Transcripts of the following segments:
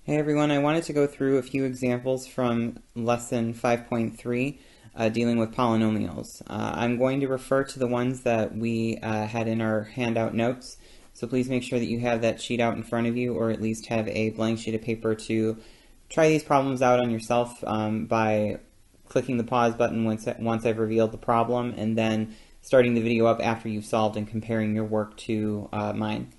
Hey everyone, I wanted to go through a few examples from lesson 5.3 dealing with polynomials. I'm going to refer to the ones that we had in our handout notes, so please make sure that you have that sheet out in front of you, or at least have a blank sheet of paper to try these problems out on yourself by clicking the pause button once I've revealed the problem, and then starting the video up after you've solved and comparing your work to mine.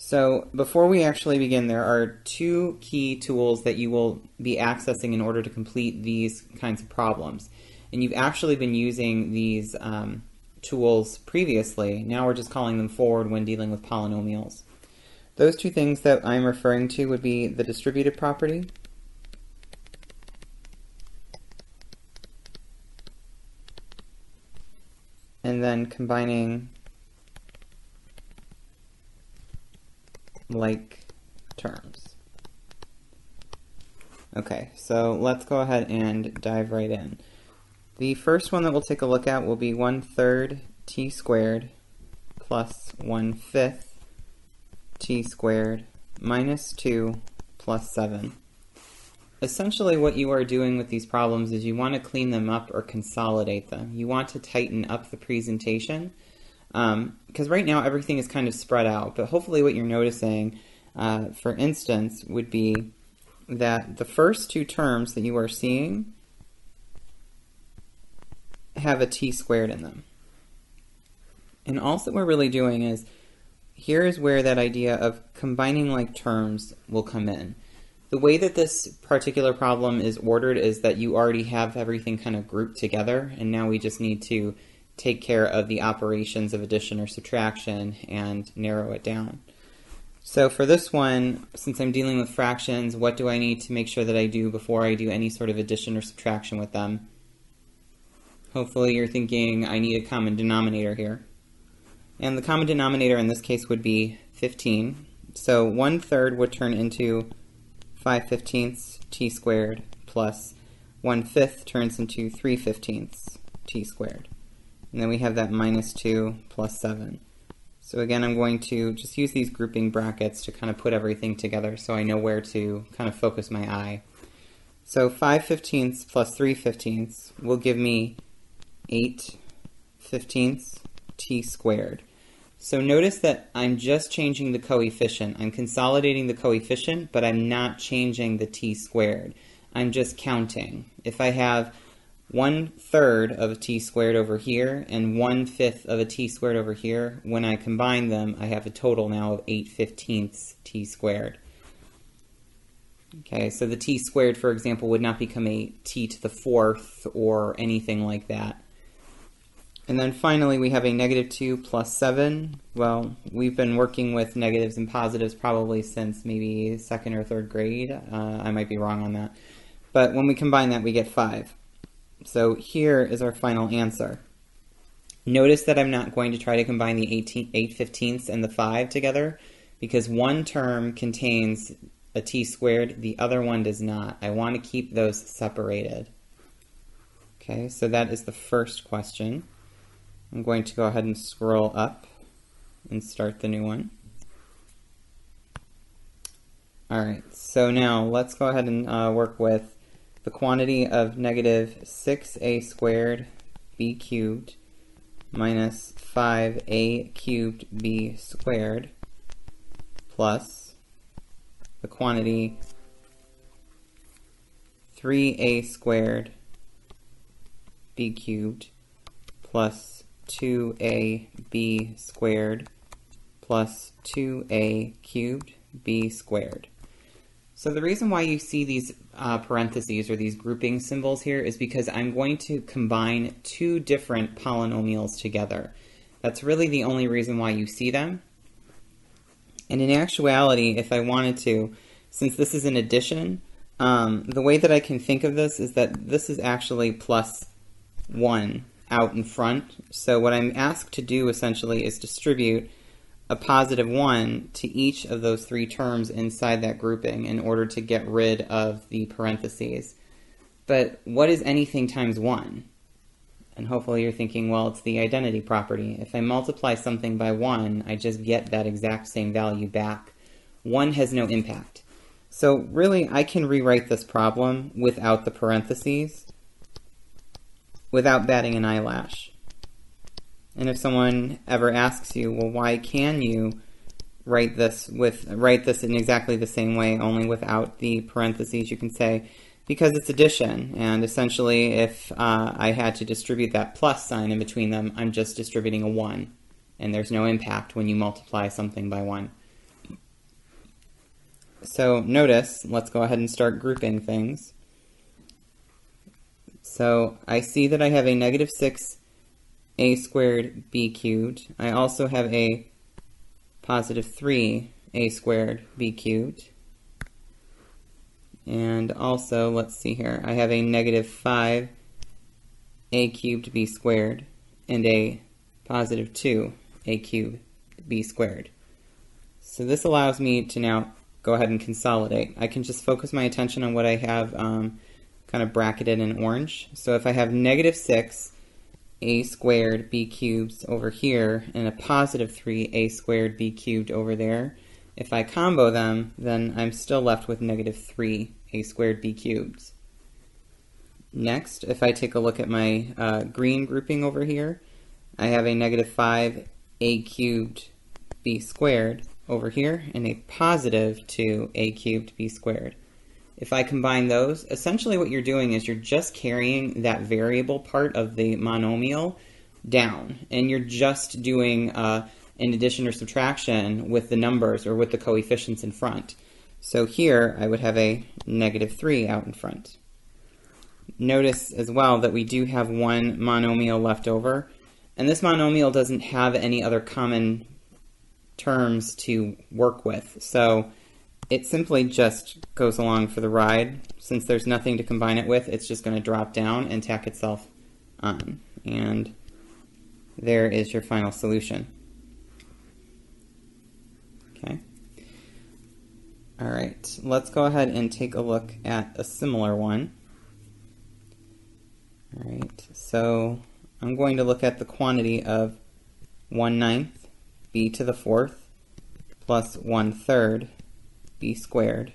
So before we actually begin, there are two key tools that you will be accessing in order to complete these kinds of problems. And you've actually been using these tools previously. Now we're just calling them forward when dealing with polynomials. Those two things that I'm referring to would be the distributive property and then combining like terms. Okay, so let's go ahead and dive right in. The first one that we'll take a look at will be 1/3 t squared plus 1/5 t squared minus 2 plus 7. Essentially what you are doing with these problems is you want to clean them up or consolidate them. You want to tighten up the presentation. Because right now everything is kind of spread out, but hopefully what you're noticing, for instance, would be that the first two terms that you are seeing have a t squared in them. And all that we're really doing is, here is where that idea of combining like terms will come in. The way that this particular problem is ordered is that you already have everything kind of grouped together, and now we just need to take care of the operations of addition or subtraction and narrow it down. So for this one, since I'm dealing with fractions, what do I need to make sure that I do before I do any sort of addition or subtraction with them? Hopefully you're thinking I need a common denominator here. And the common denominator in this case would be 15. So 1/3 would turn into 5/15 t squared plus 1/5 turns into 3/15 t squared. And then we have that minus 2 plus 7. So again, I'm going to just use these grouping brackets to kind of put everything together so I know where to kind of focus my eye. So 5/15 plus 3/15 will give me 8/15 t squared. So notice that I'm just changing the coefficient. I'm consolidating the coefficient, but I'm not changing the t squared. I'm just counting. If I have 1/3 of a t squared over here and 1/5 of a t squared over here, when I combine them, I have a total now of 8/15 t squared. Okay, so the t squared, for example, would not become a t to the 4th or anything like that. And then finally, we have a -2 plus 7. Well, we've been working with negatives and positives probably since maybe 2nd or 3rd grade. I might be wrong on that. But when we combine that, we get 5. So here is our final answer. Notice that I'm not going to try to combine the 8/15 and the 5 together, because one term contains a t squared, the other one does not. I want to keep those separated. Okay, so that is the first question. I'm going to go ahead and scroll up and start the new one. Alright, so now let's go ahead and work with the quantity of -6a squared b cubed minus 5a cubed b squared plus the quantity 3a squared b cubed plus 2ab squared plus 2a cubed b squared. So the reason why you see these parentheses or these grouping symbols here is because I'm going to combine two different polynomials together. That's really the only reason why you see them. And in actuality, if I wanted to, since this is an addition, the way that I can think of this is that this is actually plus 1 out in front. So what I'm asked to do essentially is distribute a +1 to each of those three terms inside that grouping in order to get rid of the parentheses. But what is anything times 1? And hopefully you're thinking, well, it's the identity property. If I multiply something by 1, I just get that exact same value back. 1 has no impact. So really, I can rewrite this problem without the parentheses, without batting an eyelash. And if someone ever asks you, well, why can you write this in exactly the same way, only without the parentheses, you can say, because it's addition, and essentially if I had to distribute that plus sign in between them, I'm just distributing a 1, and there's no impact when you multiply something by 1. So notice, let's go ahead and start grouping things. So I see that I have a negative 6a squared b cubed. I also have a positive 3a squared b cubed. And also, let's see here, I have a negative 5a cubed b squared and a positive 2a cubed b squared. So this allows me to now go ahead and consolidate. I can just focus my attention on what I have kind of bracketed in orange. So if I have negative 6a squared b cubed over here and a positive 3a squared b cubed over there, if I combo them, then I'm still left with negative 3a squared b cubed. Next, if I take a look at my green grouping over here, I have a negative 5a cubed b squared over here and a positive 2a cubed b squared. If I combine those, essentially what you're doing is you're just carrying that variable part of the monomial down, and you're just doing an addition or subtraction with the numbers or with the coefficients in front. So here I would have a negative 3 out in front. Notice as well that we do have one monomial left over, and this monomial doesn't have any other common terms to work with. So it simply just goes along for the ride. Since there's nothing to combine it with, it's just going to drop down and tack itself on. And there is your final solution. Okay. All right, let's go ahead and take a look at a similar one. All right, so I'm going to look at the quantity of 1/9 b to the 4th plus 1/3 b squared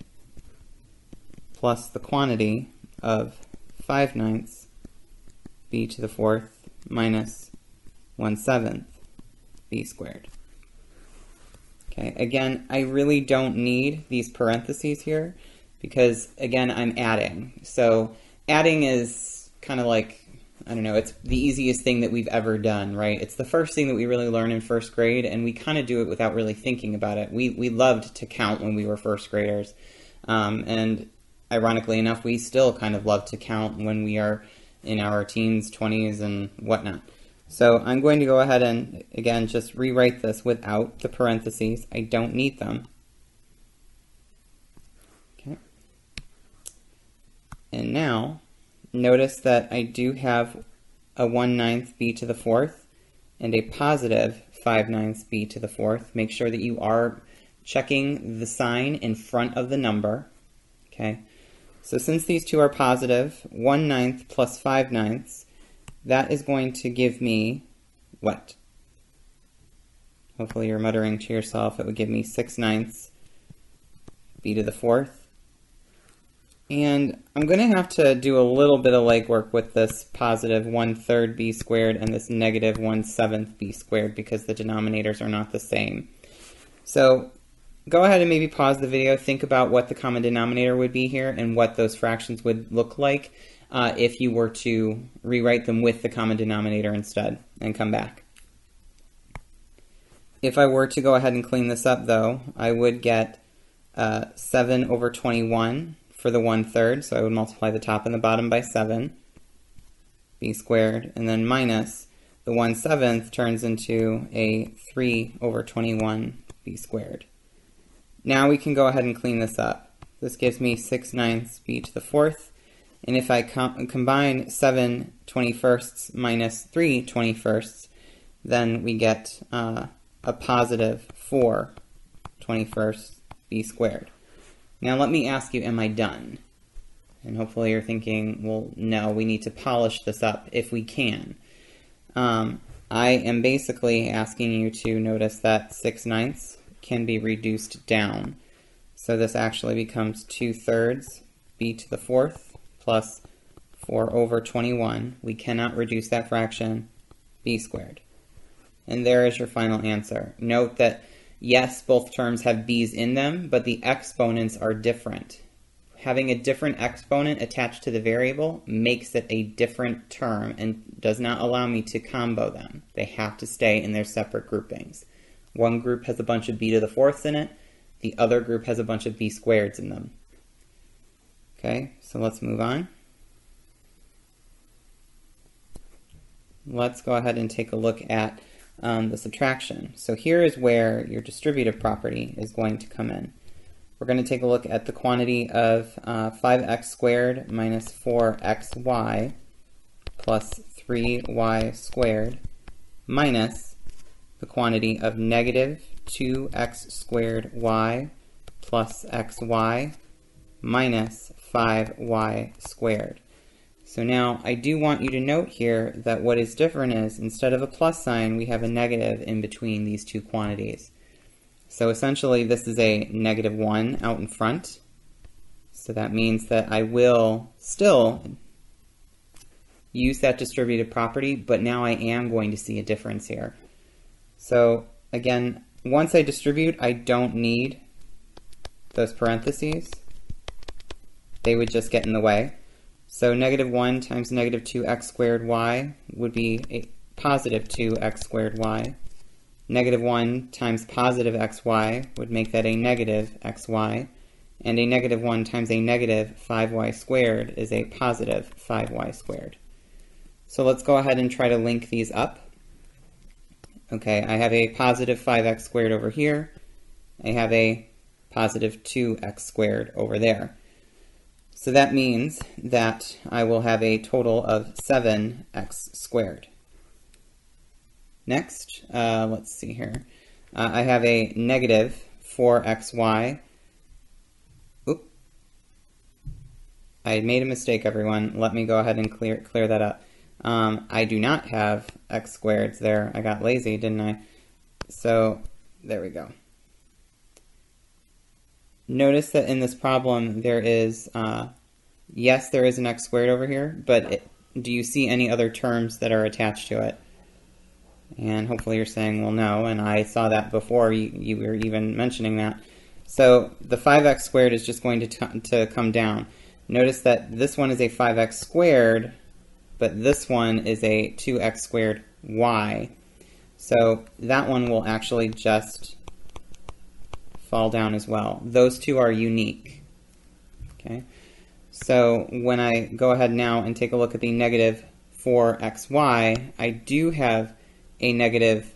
plus the quantity of 5/9 b to the 4th minus 1/7 b squared. Okay, again, I really don't need these parentheses here because, again, I'm adding. So adding is kind of like, I don't know, it's the easiest thing that we've ever done, right? It's the first thing that we really learn in first grade, and we kind of do it without really thinking about it. We loved to count when we were first graders, and ironically enough, we still kind of love to count when we are in our teens, 20s, and whatnot. So I'm going to go ahead and, again, just rewrite this without the parentheses. I don't need them. Okay. And now, notice that I do have a 1/9 b to the 4th and a positive 5/9 b to the 4th. Make sure that you are checking the sign in front of the number. Okay. So since these two are positive, 1/9 plus 5/9, that is going to give me what? Hopefully you're muttering to yourself, it would give me 6/9 b to the 4th. And I'm going to have to do a little bit of legwork with this positive 1/3 b squared and this negative 1/7 b squared because the denominators are not the same. So go ahead and maybe pause the video, think about what the common denominator would be here and what those fractions would look like if you were to rewrite them with the common denominator instead, and come back. If I were to go ahead and clean this up though, I would get 7/21 for the 1/3, so I would multiply the top and the bottom by 7, b squared, and then minus the 1/7 turns into a 3/21 b squared. Now we can go ahead and clean this up. This gives me 6/9 b to the 4th, and if I combine 7/21 minus 3/21, then we get a positive 4/21 b squared. Now let me ask you, am I done? And hopefully you're thinking, well, no, we need to polish this up if we can. I am basically asking you to notice that 6/9 can be reduced down. So this actually becomes 2/3 b to the 4th plus 4/21. We cannot reduce that fraction, b squared. And there is your final answer. Note that yes, both terms have b's in them, but the exponents are different. Having a different exponent attached to the variable makes it a different term and does not allow me to combo them. They have to stay in their separate groupings. One group has a bunch of b to the 4ths in it, the other group has a bunch of b squareds in them. Okay, so let's move on. Let's go ahead and take a look at the subtraction. So here is where your distributive property is going to come in. We're going to take a look at the quantity of 5x squared minus 4xy plus 3y squared minus the quantity of negative 2x squared y plus xy minus 5y squared. So now I do want you to note here that what is different is instead of a plus sign, we have a negative in between these two quantities. So essentially this is a -1 out in front. So that means that I will still use that distributive property, but now I am going to see a difference here. So again, once I distribute, I don't need those parentheses. They would just get in the way. So -1 times -2x squared y would be a positive 2x squared y. -1 times positive xy would make that a negative xy, and a -1 times a negative 5y squared is a positive 5y squared. So let's go ahead and try to link these up. Okay, I have a positive 5x squared over here. I have a positive 2x squared over there. So that means that I will have a total of 7x squared. Next, let's see here. I have a negative 4xy. Oop. I made a mistake, everyone. Let me go ahead and clear that up. I do not have x squareds there. I got lazy, didn't I? So there we go. Notice that in this problem there is, yes, there is an x squared over here, but do you see any other terms that are attached to it? And hopefully you're saying, well, no, and I saw that before you were even mentioning that. So the 5x squared is just going to come down. Notice that this one is a 5x squared, but this one is a 2x squared y. So that one will actually just fall down as well. Those two are unique. Okay. So when I go ahead now and take a look at the negative 4xy, I do have a negative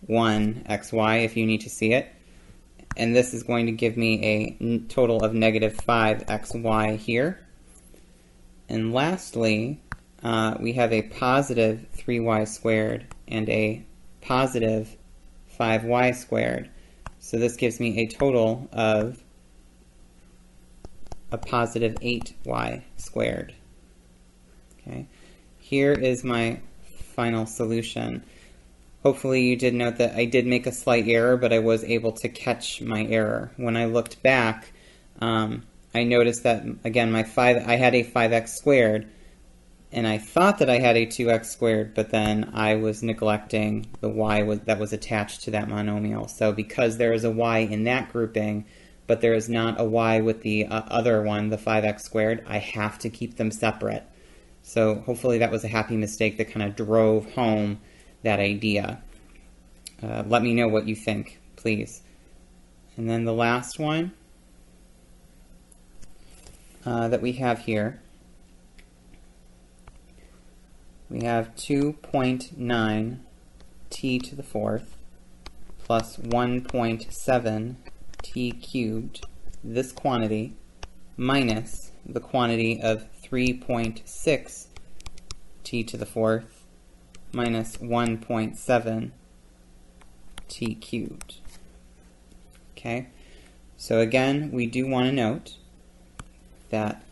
1xy if you need to see it. And this is going to give me a total of negative 5xy here. And lastly, we have a positive 3y squared and a positive 5y squared. So this gives me a total of a positive 8y squared. Okay. Here is my final solution. Hopefully you did note that I did make a slight error, but I was able to catch my error. When I looked back, I noticed that, again, I had a 5x squared, and I thought that I had a 2x squared, but then I was neglecting the y that was attached to that monomial. So because there is a y in that grouping, but there is not a y with the other one, the 5x squared, I have to keep them separate. So hopefully that was a happy mistake that kind of drove home that idea. Let me know what you think, please. And then the last one that we have here, we have 2.9 t to the 4th plus 1.7 t cubed, this quantity, minus the quantity of 3.6 t to the 4th minus 1.7 t cubed. Okay, so again, we do want to note that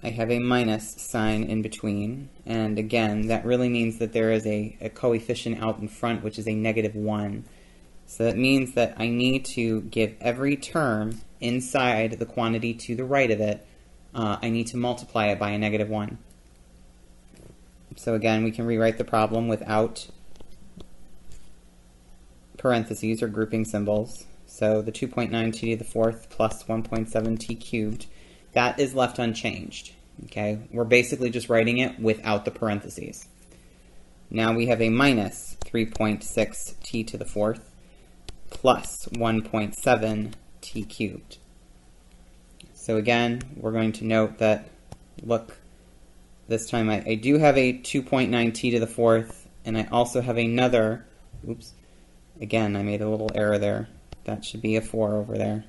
I have a minus sign in between, and again, that really means that there is a coefficient out in front, which is a -1. So that means that I need to give every term inside the quantity to the right of it, I need to multiply it by a -1. So again, we can rewrite the problem without parentheses or grouping symbols. So the 2.9 t to the fourth plus 1.7 t cubed, that is left unchanged. Okay, we're basically just writing it without the parentheses. Now we have a minus 3.6 t to the fourth plus 1.7 t cubed. So again, we're going to note that, look, this time I do have a 2.9 t to the fourth, and I also have another, oops, again, I made a little error there. That should be a 4 over there.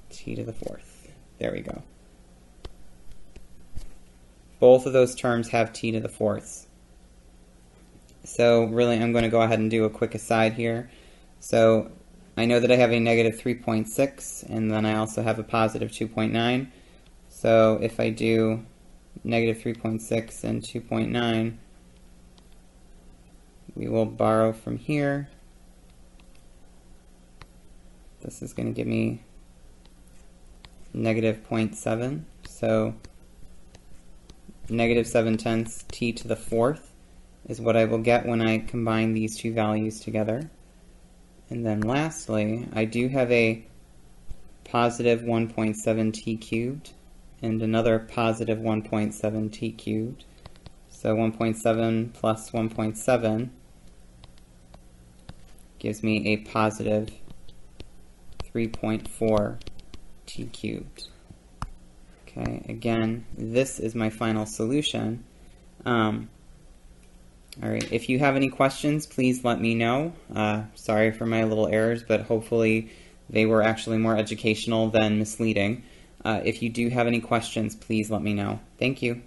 T to the fourth. There we go. Both of those terms have t to the fourths. So really, I'm going to go ahead and do a quick aside here. So I know that I have a negative 3.6, and then I also have a positive 2.9. So if I do negative 3.6 and 2.9, we will borrow from here. This is going to give me negative 0.7. So negative 7/10 t to the fourth is what I will get when I combine these two values together. And then lastly, I do have a positive 1.7 t cubed and another positive 1.7 t cubed. So 1.7 plus 1.7 gives me a positive 3.4 t cubed. Okay, again, this is my final solution. Alright, if you have any questions, please let me know. Sorry for my little errors, but hopefully they were actually more educational than misleading. If you do have any questions, please let me know. Thank you.